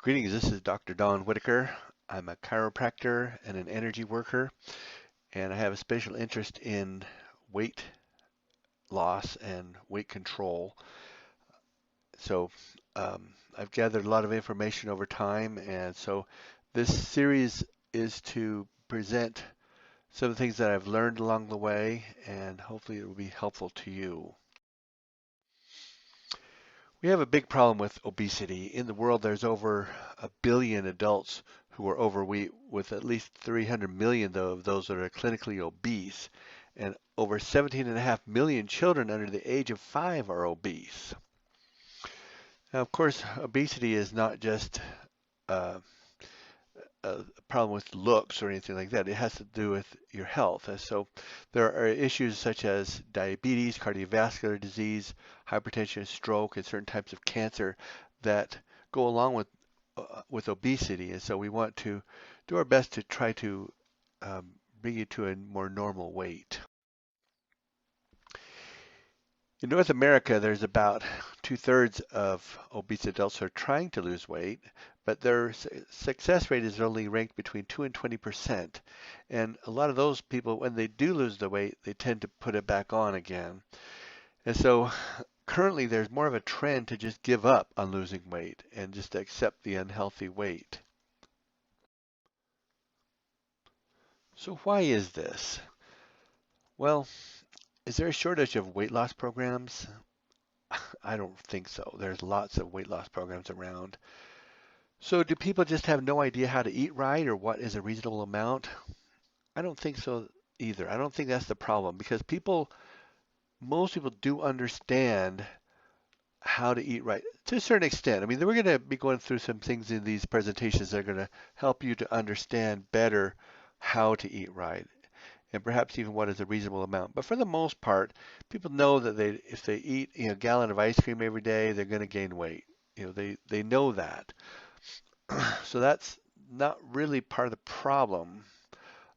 Greetings, this is Dr. Don Whittaker. I'm a chiropractor and an energy worker, and I have a special interest in weight loss and weight control. So I've gathered a lot of information over time, and so this series is to present some of the things that I've learned along the way, and hopefully it will be helpful to you. We have a big problem with obesity. In the world, there's over 1 billion adults who are overweight, with at least 300 million of those that are clinically obese, and over 17.5 million children under the age of 5 are obese. Now, of course, obesity is not just uh, a problem with looks or anything like that. It has to do with your health. And so there are issues such as diabetes, cardiovascular disease, hypertension, stroke, and certain types of cancer that go along with obesity. And so we want to do our best to try to bring you to a more normal weight. In North America, there's about 2/3 of obese adults who are trying to lose weight, but their success rate is only ranked between 2 and 20%. And a lot of those people, when they do lose the weight, they tend to put it back on again. And so currently there's more of a trend to just give up on losing weight and just accept the unhealthy weight. So why is this? Well, is there a shortage of weight loss programs? I don't think so. There's lots of weight loss programs around. So do people just have no idea how to eat right or what is a reasonable amount? I don't think so either. I don't think that's the problem because most people do understand how to eat right to a certain extent. I mean, we're going to be going through some things in these presentations that are going to help you to understand better how to eat right and perhaps even what is a reasonable amount. But for the most part, people know that if they eat a gallon of ice cream every day, they're going to gain weight. They know that. So that's not really part of the problem.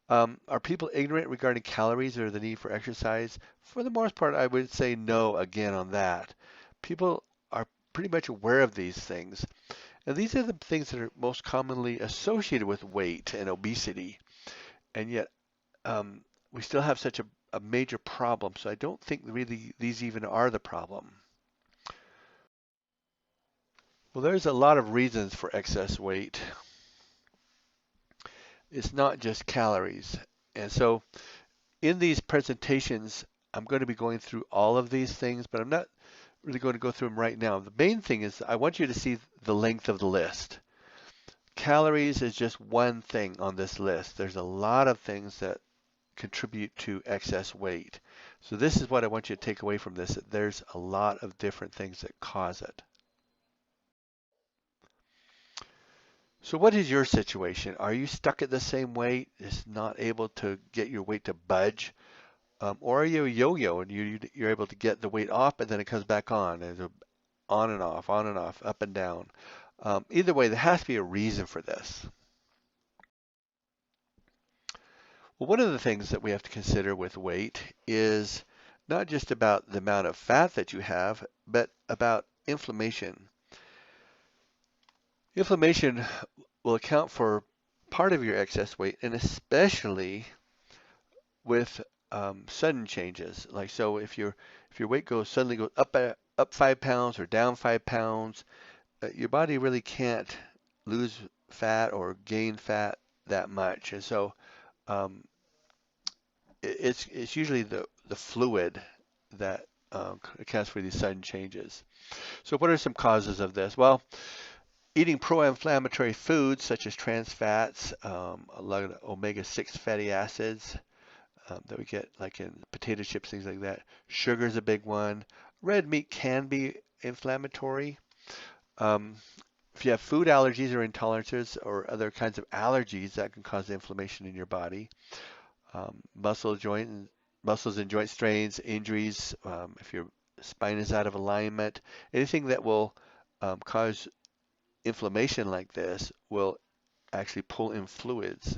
Are people ignorant regarding calories or the need for exercise? For the most part, I would say no again on that. People are pretty much aware of these things. And these are the things that are most commonly associated with weight and obesity. And yet, we still have such a major problem. So I don't think really these even are the problem. Well, there's a lot of reasons for excess weight. It's not just calories. And so in these presentations, I'm going to be going through all of these things, but I'm not really going to go through them right now. The main thing is I want you to see the length of the list. Calories is just one thing on this list. There's a lot of things that contribute to excess weight. So this is what I want you to take away from this. There's a lot of different things that cause it. So what is your situation? Are you stuck at the same weight, just not able to get your weight to budge? Or are you a yo-yo and you're able to get the weight off, but then it comes back on, and on and off, up and down. Either way, there has to be a reason for this. Well, one of the things that we have to consider with weight is not just about the amount of fat that you have, but about inflammation. Inflammation will account for part of your excess weight, and especially with sudden changes. Like so, if your weight suddenly goes up 5 pounds or down 5 pounds, your body really can't lose fat or gain fat that much. And so um, it's usually the fluid that accounts for these sudden changes. So what are some causes of this? Well, eating pro-inflammatory foods such as trans fats, a lot of omega-6 fatty acids, that we get like in potato chips, things like that. Sugar is a big one. Red meat can be inflammatory. Um, if you have food allergies or intolerances or other kinds of allergies, that can cause inflammation in your body. Muscles and joint strains, injuries, if your spine is out of alignment, anything that will cause inflammation like this will actually pull in fluids.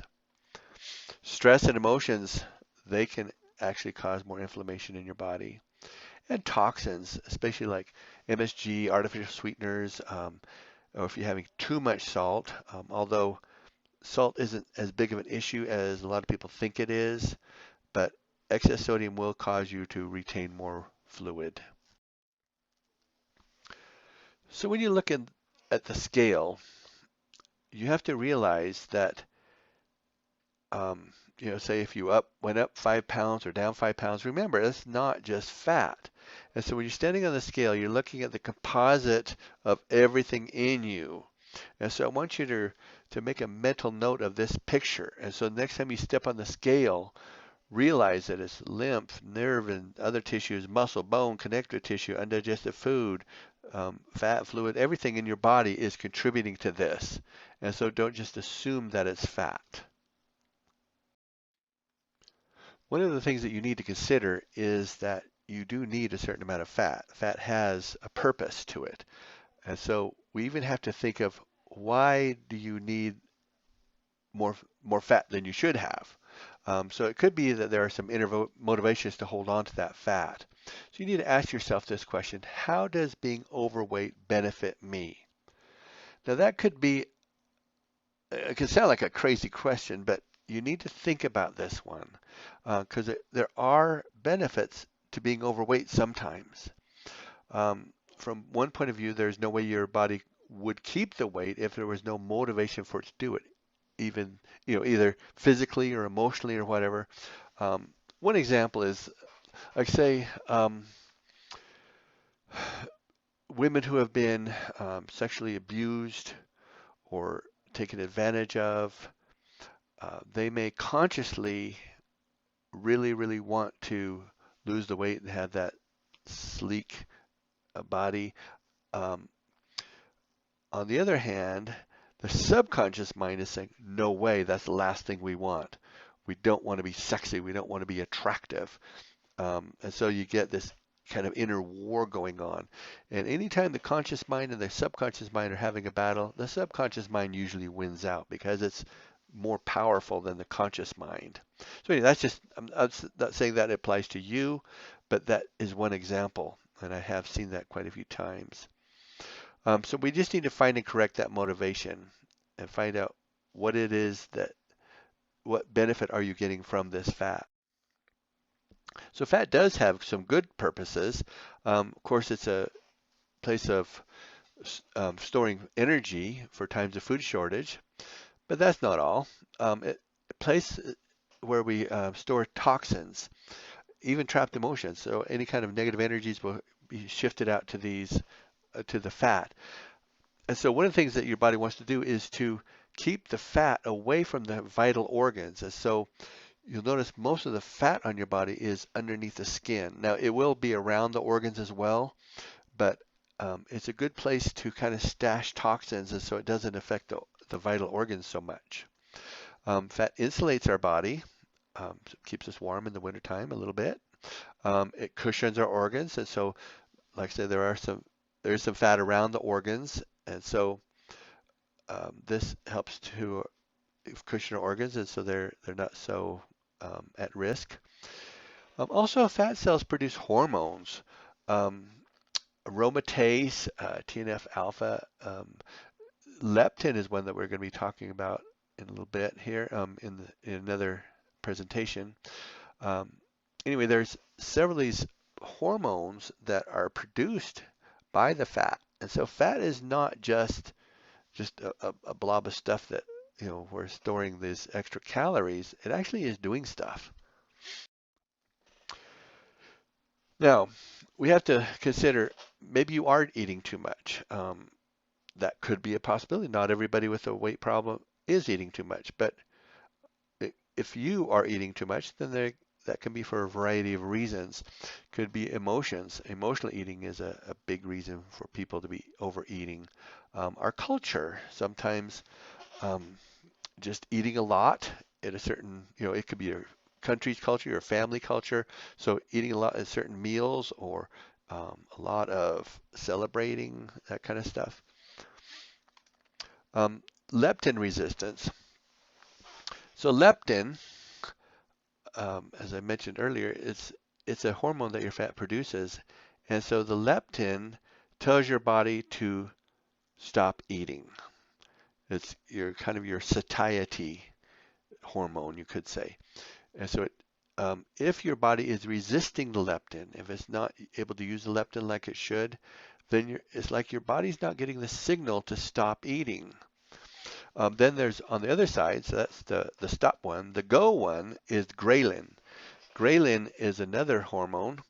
Stress and emotions, they can actually cause more inflammation in your body. And toxins, especially like MSG, artificial sweeteners, or if you're having too much salt, although salt isn't as big of an issue as a lot of people think it is, but excess sodium will cause you to retain more fluid. So when you look at the scale, you have to realize that, say if you went up 5 pounds or down 5 pounds, remember, it's not just fat. And so when you're standing on the scale, you're looking at the composite of everything in you. And so I want you to make a mental note of this picture. And so next time you step on the scale, realize that it's lymph, nerve, and other tissues, muscle, bone, connective tissue, undigested food, fat, fluid, everything in your body is contributing to this. And so don't just assume that it's fat. One of the things that you need to consider is that you do need a certain amount of fat. Fat has a purpose to it. And so we even have to think of, why do you need more fat than you should have? So it could be that there are some inner motivations to hold on to that fat. So you need to ask yourself this question: how does being overweight benefit me? Now that could be, it can sound like a crazy question, but you need to think about this one, because there are benefits to being overweight sometimes. From one point of view, there's no way your body would keep the weight if there was no motivation for it to do it, even, either physically or emotionally or whatever. One example is, like, say, women who have been sexually abused or taken advantage of. They may consciously really, really want to lose the weight and have that sleek body. Um, on the other hand, the subconscious mind is saying, no way, that's the last thing we want. We don't want to be sexy. We don't want to be attractive. And so you get this kind of inner war going on. And anytime the conscious mind and the subconscious mind are having a battle, the subconscious mind usually wins out because it's more powerful than the conscious mind. So anyway, that's just, I'm not saying that applies to you, but that is one example. And I have seen that quite a few times. So we just need to find and correct that motivation and find out what it is what benefit are you getting from this fat? So fat does have some good purposes. Of course, it's a place of storing energy for times of food shortage, but that's not all. It a place where we store toxins, even trapped emotions. So any kind of negative energies will be shifted out to to the fat. And so one of the things that your body wants to do is to keep the fat away from the vital organs. And so you'll notice most of the fat on your body is underneath the skin. Now, it will be around the organs as well, but it's a good place to kind of stash toxins, and so it doesn't affect the vital organs so much. Fat insulates our body, so it keeps us warm in the wintertime a little bit. It cushions our organs, and so, like I said, there is some fat around the organs, and so this helps to cushion our organs, and so they're not so at risk. Also, fat cells produce hormones. Um, aromatase, TNF alpha, leptin is one that we're going to be talking about in a little bit here in another presentation. Um, anyway, there's several of these hormones that are produced by the fat, and so fat is not just a blob of stuff that we're storing these extra calories. It actually is doing stuff. Now, we have to consider, maybe you are eating too much. That could be a possibility. Not everybody with a weight problem is eating too much, but if you are eating too much, then that can be for a variety of reasons. Could be emotions. Emotional eating is a big reason for people to be overeating. Our culture, sometimes just eating a lot at a certain, it could be a country's culture, your family culture. So eating a lot at certain meals, or a lot of celebrating, that kind of stuff. Um, leptin resistance. So leptin, as I mentioned earlier, it's a hormone that your fat produces, and so the leptin tells your body to stop eating. It's your kind of your satiety hormone, you could say. And so if your body is resisting the leptin, if it's not able to use the leptin like it should, then it's like your body's not getting the signal to stop eating. Then there's on the other side, so that's the stop one. The go one is ghrelin. Ghrelin is another hormone.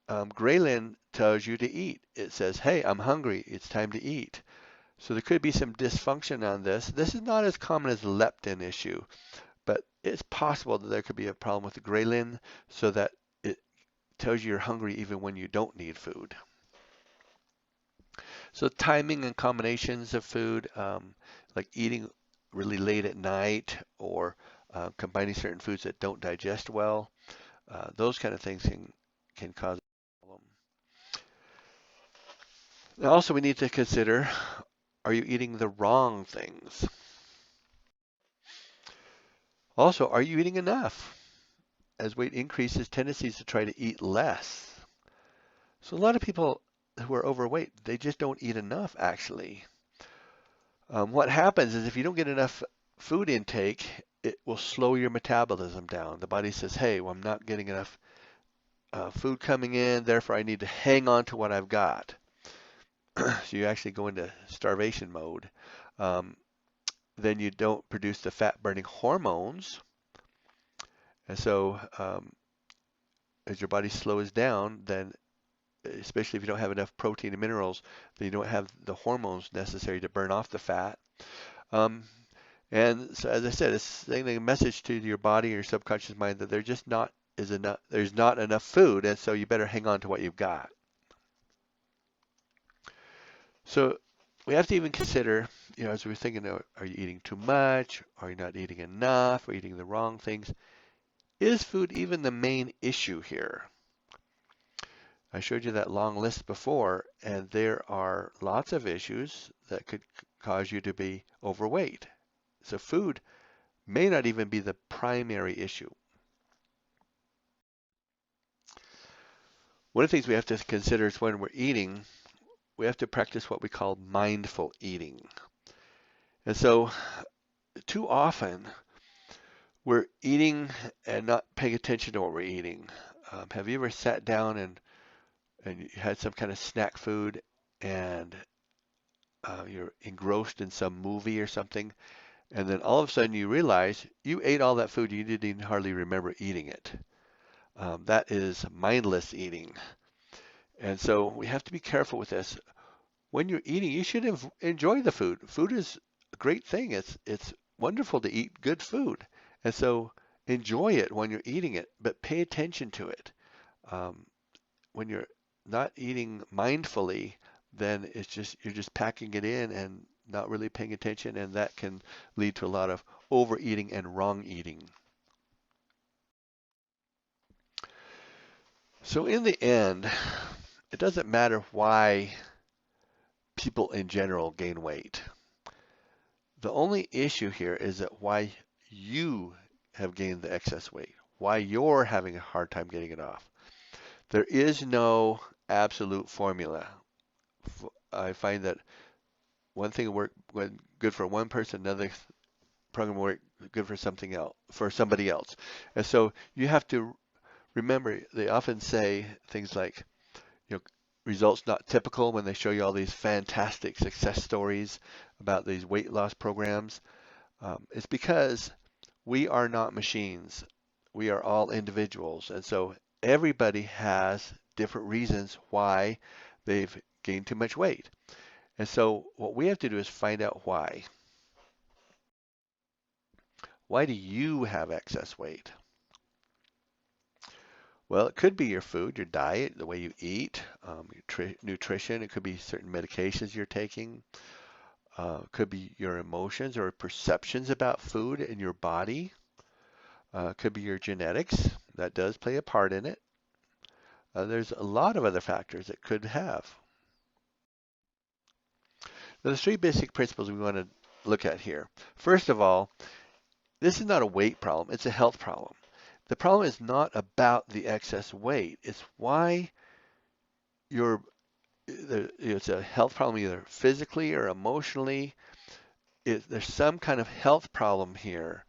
Ghrelin tells you to eat. It says, hey, I'm hungry. It's time to eat. So there could be some dysfunction on this. This is not as common as the leptin issue, but it's possible that there could be a problem with the ghrelin so that it tells you you're hungry even when you don't need food. So timing and combinations of food, like eating really late at night or combining certain foods that don't digest well, those kind of things can cause a problem. Also, we need to consider, are you eating the wrong things? Also, are you eating enough? As weight increases, tendencies to try to eat less. So a lot of people who are overweight, they just don't eat enough, actually. What happens is if you don't get enough food intake, it will slow your metabolism down. The body says, hey, well, I'm not getting enough food coming in, therefore I need to hang on to what I've got. So you actually go into starvation mode. Um, then you don't produce the fat-burning hormones. And so as your body slows down, then especially if you don't have enough protein and minerals, then you don't have the hormones necessary to burn off the fat. Um, and so, as I said, it's sending a message to your body or your subconscious mind that there just not is enough. There's not enough food, and so you better hang on to what you've got. So we have to even consider, as we're thinking, are you eating too much? Are you not eating enough? Are you eating the wrong things? Is food even the main issue here? I showed you that long list before, and there are lots of issues that could cause you to be overweight. So food may not even be the primary issue. One of the things we have to consider is when we're eating, we have to practice what we call mindful eating. And so too often we're eating and not paying attention to what we're eating. Have you ever sat down and you had some kind of snack food and you're engrossed in some movie or something, and then all of a sudden you realize you ate all that food, you didn't even hardly remember eating it. That is mindless eating. And so we have to be careful with this. When you're eating, you should enjoy the food. Food is a great thing. It's wonderful to eat good food. And so enjoy it when you're eating it, but pay attention to it. When you're not eating mindfully, then you're just packing it in and not really paying attention, and that can lead to a lot of overeating and wrong eating. So in the end, it doesn't matter why people in general gain weight. The only issue here is that why you have gained the excess weight, why you're having a hard time getting it off. There is no absolute formula. I find that one thing will work good for one person, another program will work good for somebody else. And so you have to remember, they often say things like, results not typical when they show you all these fantastic success stories about these weight loss programs. It's because we are not machines. We are all individuals. And so everybody has different reasons why they've gained too much weight. And so what we have to do is find out why. Why do you have excess weight? Well, it could be your food, your diet, the way you eat, your nutrition. It could be certain medications you're taking. It could be your emotions or perceptions about food in your body. It could be your genetics. That does play a part in it. There's a lot of other factors that could have. Now, there's three basic principles we want to look at here. First of all, this is not a weight problem. It's a health problem. The problem is not about the excess weight. It's why your it's a health problem either physically or emotionally. There's some kind of health problem here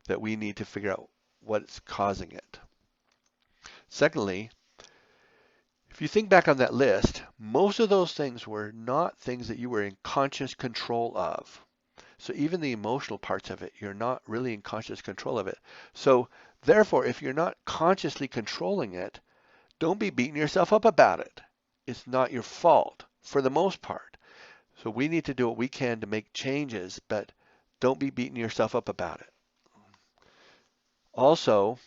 that we need to figure out what's causing it. Secondly, if you think back on that list, most of those things were not things that you were in conscious control of. So even the emotional parts of it, you're not really in conscious control of it. So therefore, if you're not consciously controlling it, don't be beating yourself up about it. It's not your fault for the most part. So we need to do what we can to make changes, but don't be beating yourself up about it. Also,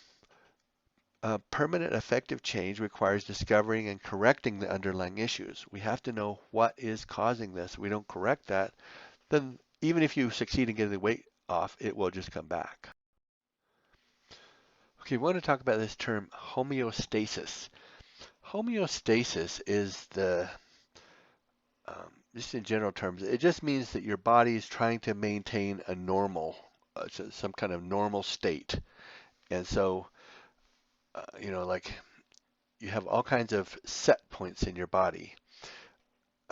permanent effective change requires discovering and correcting the underlying issues. We have to know what is causing this. If we don't correct that, then even if you succeed in getting the weight off, it will just come back. Okay, we want to talk about this term homeostasis. Homeostasis is just in general terms, it just means that your body is trying to maintain a normal, some kind of normal state. And so, like you have all kinds of set points in your body,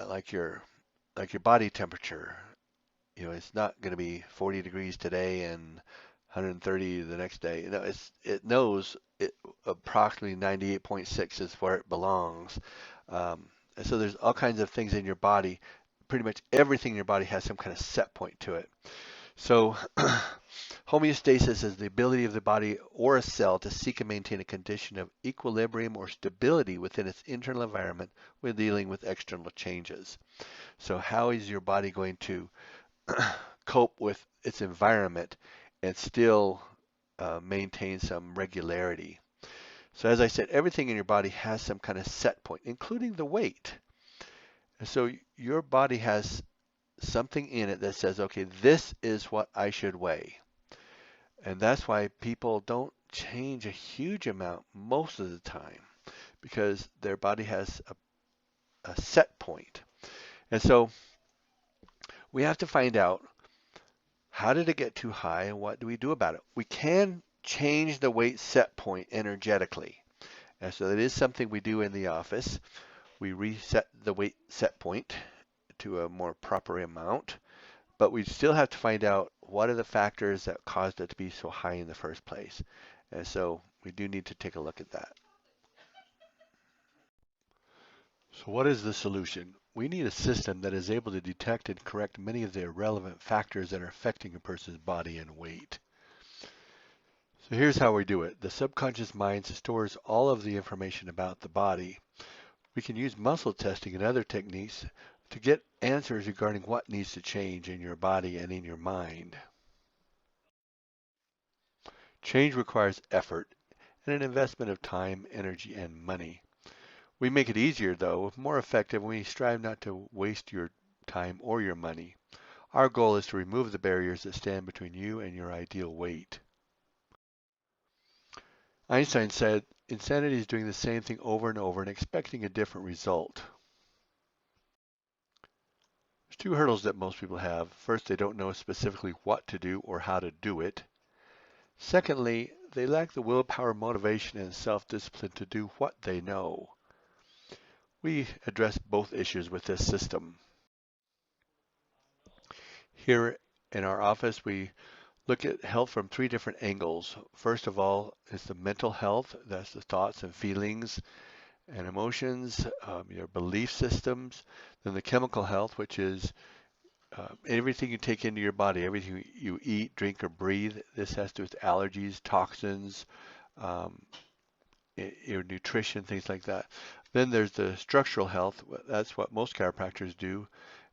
like your body temperature. It's not going to be 40 degrees today and 130 the next day. It knows approximately 98.6 is where it belongs. And so there's all kinds of things in your body. Pretty much everything in your body has some kind of set point to it. So homeostasis is the ability of the body or a cell to seek and maintain a condition of equilibrium or stability within its internal environment when dealing with external changes. So how is your body going to cope with its environment and still maintain some regularity? So as I said, everything in your body has some kind of set point, including the weight. And so your body has something in it that says, okay, this is what I should weigh. And that's why people don't change a huge amount most of the time because their body has a set point. And so we have to find out, how did it get too high and what do we do about it? We can change the weight set point energetically. And so that is something we do in the office. We reset the weight set point to a more proper amount, but we still have to find out what are the factors that caused it to be so high in the first place. And so we do need to take a look at that. So what is the solution? We need a system that is able to detect and correct many of the irrelevant factors that are affecting a person's body and weight. So here's how we do it. The subconscious mind stores all of the information about the body. We can use muscle testing and other techniques to get answers regarding what needs to change in your body and in your mind. Change requires effort and an investment of time, energy, and money. We make it easier, though, more effective when we strive not to waste your time or your money. Our goal is to remove the barriers that stand between you and your ideal weight. Einstein said, insanity is doing the same thing over and over and expecting a different result. There's two hurdles that most people have. First, they don't know specifically what to do or how to do it. Secondly, they lack the willpower, motivation, and self-discipline to do what they know. We address both issues with this system. Here in our office, we look at health from three different angles. First of all, is the mental health. That's the thoughts and feelings and emotions, your belief systems. Then the chemical health, which is everything you take into your body, everything you eat, drink, or breathe. This has to do with allergies, toxins, um, your nutrition, things like that. Then there's the structural health. That's what most chiropractors do.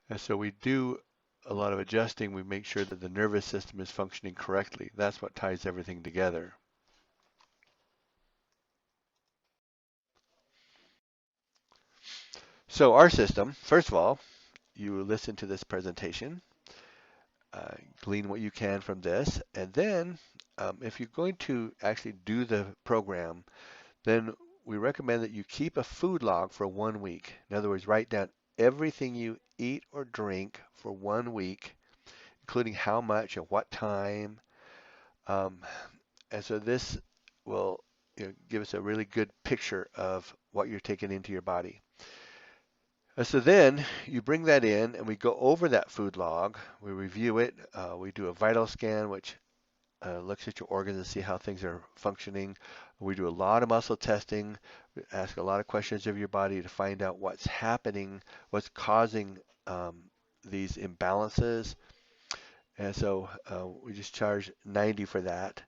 And so we do a lot of adjusting. We make sure that the nervous system is functioning correctly. That's what ties everything together. So our system, first of all, you listen to this presentation, glean what you can from this, and then if you're going to actually do the program, then we recommend that you keep a food log for 1 week. In other words, write down everything you eat or drink for 1 week, including how much at what time. Um, and so this will give us a really good picture of what you're taking into your body. So then you bring that in and we go over that food log. We review it. We do a vital scan, which looks at your organs and see how things are functioning. We do a lot of muscle testing. We ask a lot of questions of your body to find out what's happening, what's causing these imbalances. And so we just charge 90 for that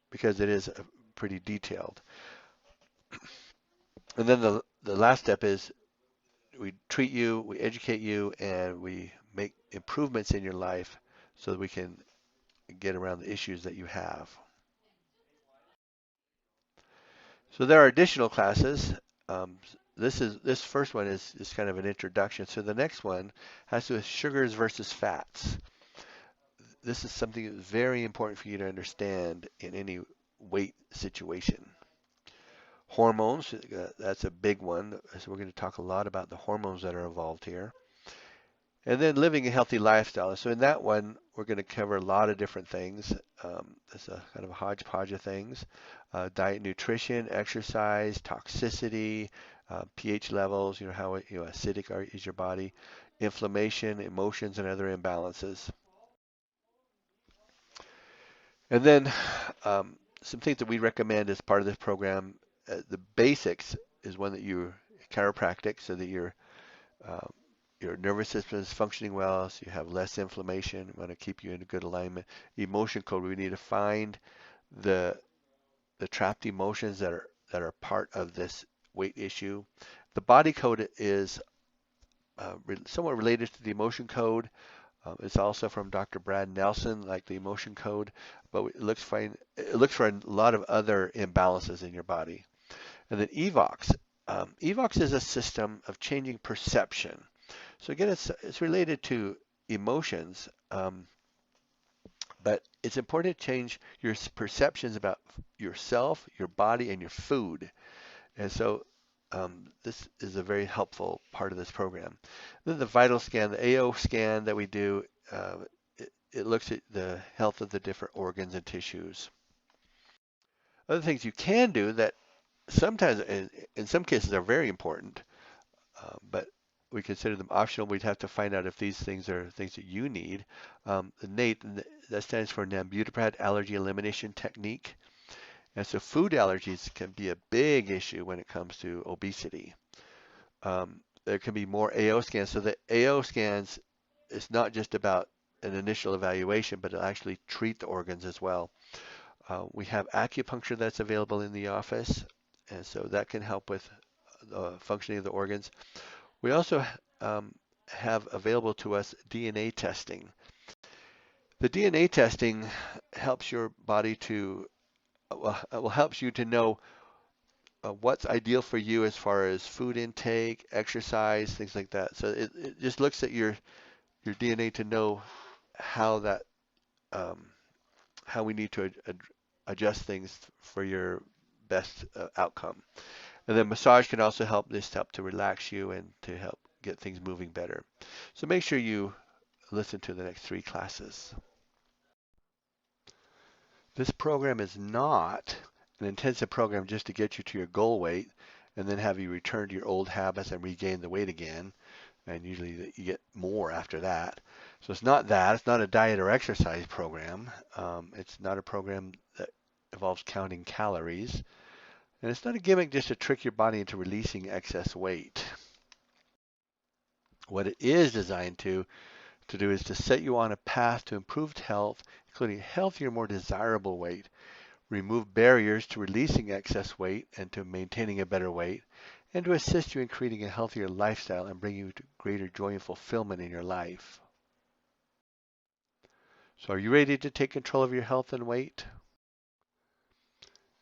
because it is pretty detailed. And then the last step is we treat you, we educate you, and we make improvements in your life so that we can get around the issues that you have. So there are additional classes. This first one is kind of an introduction. So the next one has to do with sugars versus fats. This is something that's very important for you to understand in any weight situation. Hormones, that's a big one. So we're going to talk a lot about the hormones that are involved here. And then living a healthy lifestyle. So in that one, we're going to cover a lot of different things. It's a kind of a hodgepodge of things. Diet, nutrition, exercise, toxicity, pH levels, how acidic is your body, inflammation, emotions, and other imbalances. And then some things that we recommend as part of this program. The basics is one that you're chiropractic, so that uh, your nervous system is functioning well, so you have less inflammation. We want to keep you in a good alignment. Emotion code, we need to find the trapped emotions that are part of this weight issue. The body code is somewhat related to the emotion code. It's also from Dr. Brad Nelson, like the emotion code, but it looks fine. It looks for a lot of other imbalances in your body. And then EVOX. EVOX is a system of changing perception. So again, it's related to emotions, but it's important to change your perceptions about yourself, your body, and your food. And so this is a very helpful part of this program. Then the vital scan, the AO scan that we do, it looks at the health of the different organs and tissues. Other things you can do that sometimes, in some cases, are very important, but we consider them optional. We'd have to find out if these things are things that you need. The NATE, that stands for Nambutiprat Allergy Elimination Technique. And so food allergies can be a big issue when it comes to obesity. There can be more AO scans. So the AO scans is not just about an initial evaluation, but it'll actually treat the organs as well. We have acupuncture that's available in the office, and so that can help with the functioning of the organs. We also have available to us DNA testing. The DNA testing helps your body to, well, helps you to know what's ideal for you as far as food intake, exercise, things like that. So it just looks at your DNA to know how that how we need to adjust things for your best outcome. And then massage can also help to relax you and to help get things moving better. So make sure you listen to the next 3 classes. This program is not an intensive program just to get you to your goal weight and then have you return to your old habits and regain the weight again. And usually you get more after that. So it's not that. It's not a diet or exercise program. It's not a program that involves counting calories. And it's not a gimmick just to trick your body into releasing excess weight. What it is designed to do is to set you on a path to improved health, including healthier, more desirable weight, remove barriers to releasing excess weight and to maintaining a better weight, and to assist you in creating a healthier lifestyle and bring you to greater joy and fulfillment in your life. So are you ready to take control of your health and weight?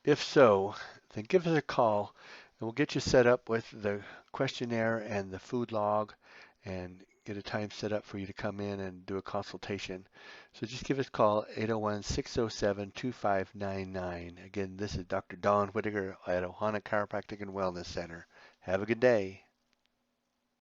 If so, then give us a call and we'll get you set up with the questionnaire and the food log and get a time set up for you to come in and do a consultation. So just give us a call, 801-607-2599. Again, this is Dr. Don Whittaker at Ohana Chiropractic and Wellness Center. Have a good day.